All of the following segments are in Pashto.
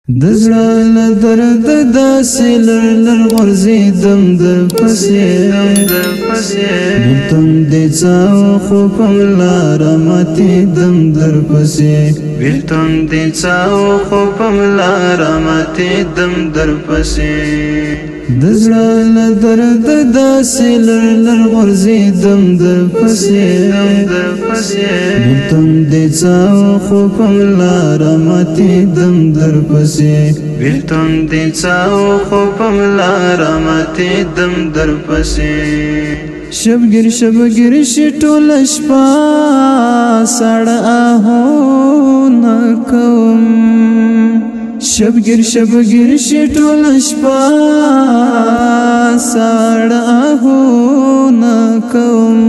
دزړه له درد داسې لړ غورځېدم درپسې بېلتون دې څه خو په لاره ماتېدم درپسې بېلتون دې څه خو په لاره ماتېدم درپسې دزړه له درد داسې لړ غورځېدم درپسې بېلتون دې څه خو په لاره ماتېدم درپسې بېلتون دې څه خو په لاره ماتېدم درپسې شبګیر شي ټوله شپه ساړه آهونه کوم شبګیر شي ټوله شپه ساړه آهونه کوم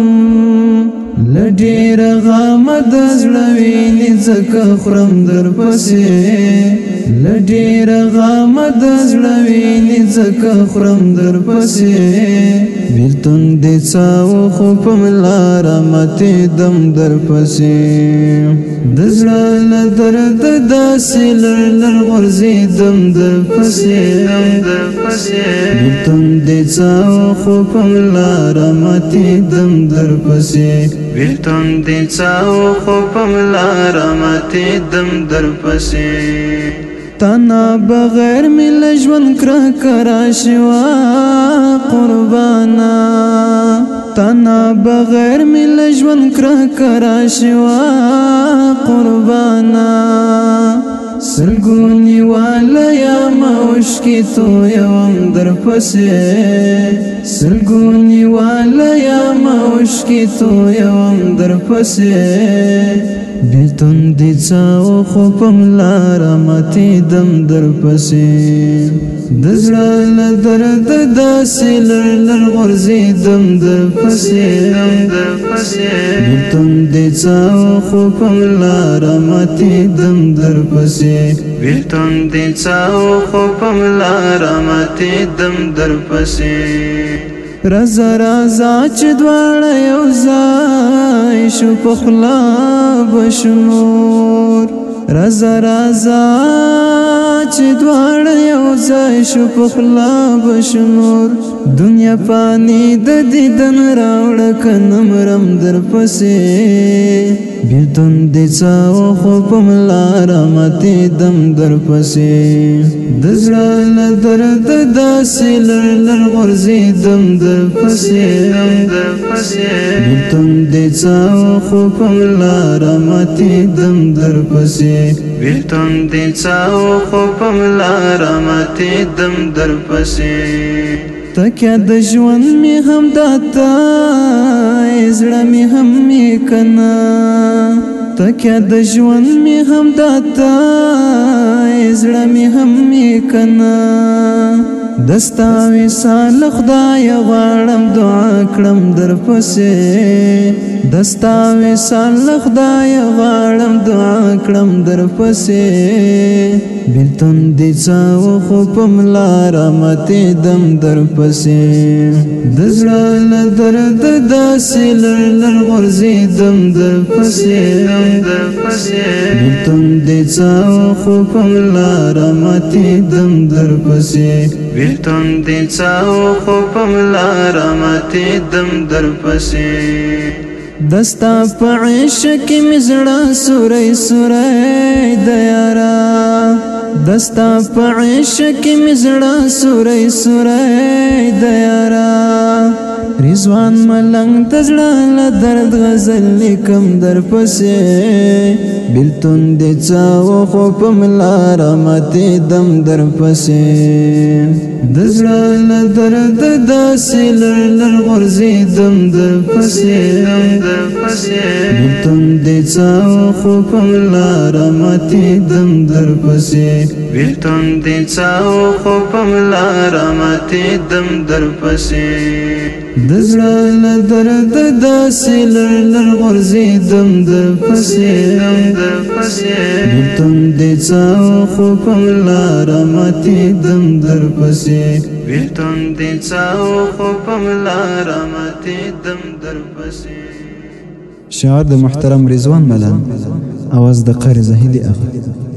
له ډېره غمه د زړه وینې ځکه خورم درپسې له ډېره غمه د زړه وینې ځکه خورم درپسې بېلتون دې څه خو په لاره ماتېدم درپسې د زړه له درد داسې لړ غورځېدم درپسې بېلتون دې څه خو په لاره ماتېدم درپسې بېلتون دې څه خو په لاره ماتېدم درپسې تانا بغیر می له ژوند کرکه راشوه قربانا تانا بغیر می له ژوند کرکه راشوه قربانا سلګونی والا یما اوښکې تویوم درپسې سلګونی والا یما اوښکې تویوم درپسې بېلتون دې څه خو په لاره ماتېدم درپسې د زړه له درد داسې لړ غورځېدم درپسې بېلتون دې څه خو په لاره ماتېدم درپسې بېلتون دې څه خو په لاره ماتېدم درپسې رازه چې دواړه یو ځای شو په خوله به شمور رازه چې دواړه یو ځای شو په خوله به شمور دنیا پانی د دیدن راوړه که نه مرم درپسې بېلتون دې څه خو په لاره ماتېدم درپسې د زړه له درد داسې لړ غورځېدم درپسې بېلتون دې څه خو په لاره ماتېدم درپسې بېلتون دې څه خو په لاره ماتېدم درپسې تکیه د ژوند مې هم داته زړه مې هم مې کنه تکیه د ژوند مې هم داته زړه مې هم مې کنه دستا وصال خدای غواړم دعا کړم درپسې دستا وصال خدای غواړم دعا کړم درپسې بېلتون دې څه خو په لاره ماتېدم درپسې د زړه له درد داسې لړ غورځېدم درپسې بېلتون دې څه خو په لاره ماتېدم درپسې بېلتون دې څه خو په لاره ماتېدم درپسې دستا په عشق کې مې زړه سوری د یاره دستا په عشق کې مې زړه سوری د یاره رضوان ملنګ د زړه له درد غزل لیکم درپسې بېلتون دې څه خو په لاره ماتېدم درپسې د زړه له درد داسې لړ غورځېدم درپسې بېلتون دې څه خو په لاره ماتېدم درپسې بېلتون دې څه خو په لاره ماتېدم درپسې د زړه له درد داسې لړ غورځېدم درپسې بېلتون دې څه خو په لاره ماتېدم درپسې بېلتون دې څه خو په لاره ماتېدم درپسې. شعار د محترم رضوان ملنګ، اواز د قاری زاهدي اغا.